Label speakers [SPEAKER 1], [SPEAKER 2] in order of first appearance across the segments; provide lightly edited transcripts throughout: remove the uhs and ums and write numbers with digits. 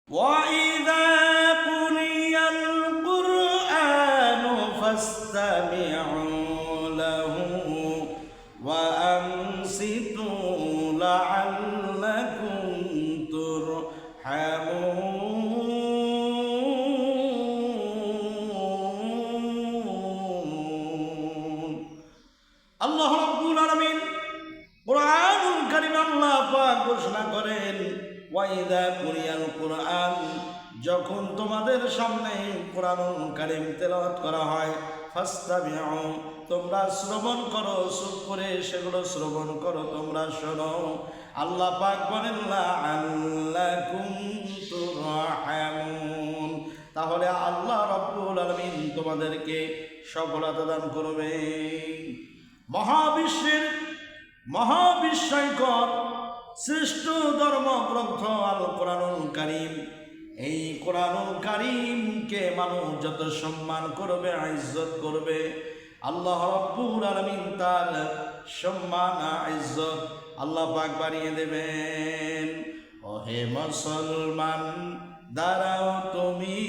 [SPEAKER 1] وَإِذَا قُرِئَ الْقُرْآنُ فَاسْتَمِعُوا لَهُ وَأَنصِتُوا لَعَلَّكُمْ تُرْحَمُونَ। আল্লাহ রাব্বুল আলামিন কুরআনুল কারীম আল্লাহ পাক ঘোষণা করেন, ওয়াইদা কুরিয়াল কুরআন, যখন তোমাদের সামনে কুরআনুল কারীম তেলাওয়াত করা হয়, ফাসতামিউ, তোমরা শ্রবণ করো, চুপ করে সেগুলো শ্রবণ করো, তোমরা শোনো। আল্লাহ পাক বলেন লাআল্লাকুম তুরহামুন, তাহলে আল্লাহ রাব্বুল আলামিন তোমাদেরকে সফলতা দান করবে। মহাবিস্ময়কর শ্রেষ্ঠ ধর্মগ্রন্থ আল কোরআনুল কারীম, এই কোরআনুল কারীমকে মানুষ যত সম্মান করবে, ইজ্জত করবে, আল্লাহ রাব্বুল আলামিন তার সম্মান ইজ্জত আল্লাহ পাক বাড়িয়ে দেবেন। ওহে মুসলমান, দাঁড়াও তুমি,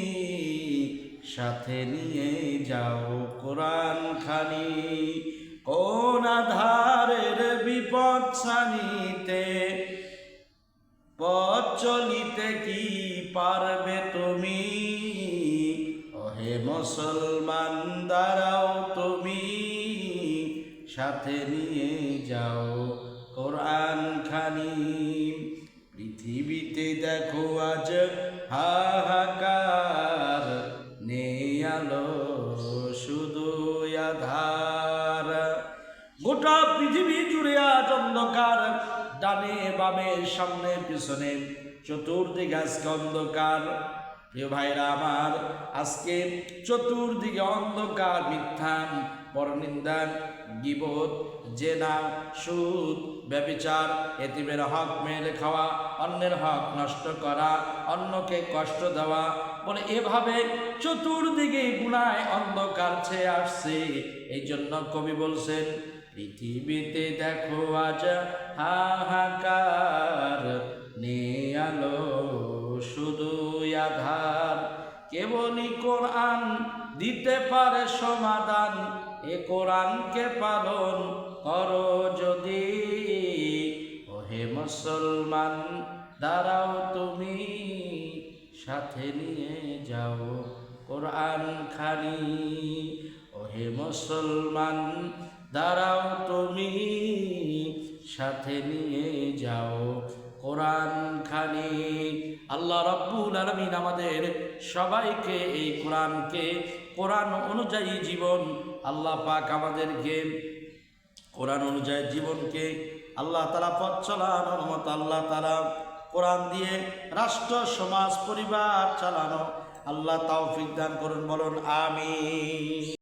[SPEAKER 1] সাথে নিয়ে যাও কোরআন খানি, কোন আধারের বিপদ ছানিতে, পথ চলিতে কি পারবে তুমি। ওহে মুসলমান, দাঁড়াও তুমি, সাথে নিয়ে যাও কোরআন খানি। পৃথিবীতে দেখো আজ হাহাকার, নেই আলো শুধু আধার। গোটা পৃথিবী জুড়ে আজ অন্ধকার, ডানে বামে সামনে পিছনে চতুর্দিকে আজকে অন্ধকার। প্রিয় ভাইরা আমার, আজকে চতুর্দিকে অন্ধকার, মিথ্যা, পরনিন্দা, গীবত, জেনা, সুদ, ব্যভিচার, এতিমের হক মেরে খাওয়া, অন্যের হক নষ্ট করা, অন্যকে কষ্ট দেওয়া, বলে এভাবে চতুর্দিকে গুনায় অন্ধকার ছেয়ে আসছে। এই জন্য কবি বলছেন, পৃথিবীতে দেখো আজ হাহাকার, নেই আলো শুধু আধার। কেবলই কোরআন দিতে পারে সমাধান, এ কোরআনকে পালন করো যদি। ওহে মুসলমান, দাঁড়াও তুমি, সাথে নিয়ে যাও কোরআন খানি। ওহে মুসলমান, দাঁড়াও তুমি, সাথে নিয়ে যাও কোরআন খানি। আল্লাহ রাব্বুল আলামিন আমাদের সবাইকে এই কোরআনকে, কোরআন অনুযায়ী জীবন, আল্লাহ পাক আমাদেরকে কোরআন অনুযায়ী জীবনকে আল্লাহ তাআলা পথ চালানোর মতো, আল্লাহ তাআলা কোরআন দিয়ে রাষ্ট্র, সমাজ, পরিবার চালানো আল্লাহ তৌফিক দান করুন, বলুন আমিন।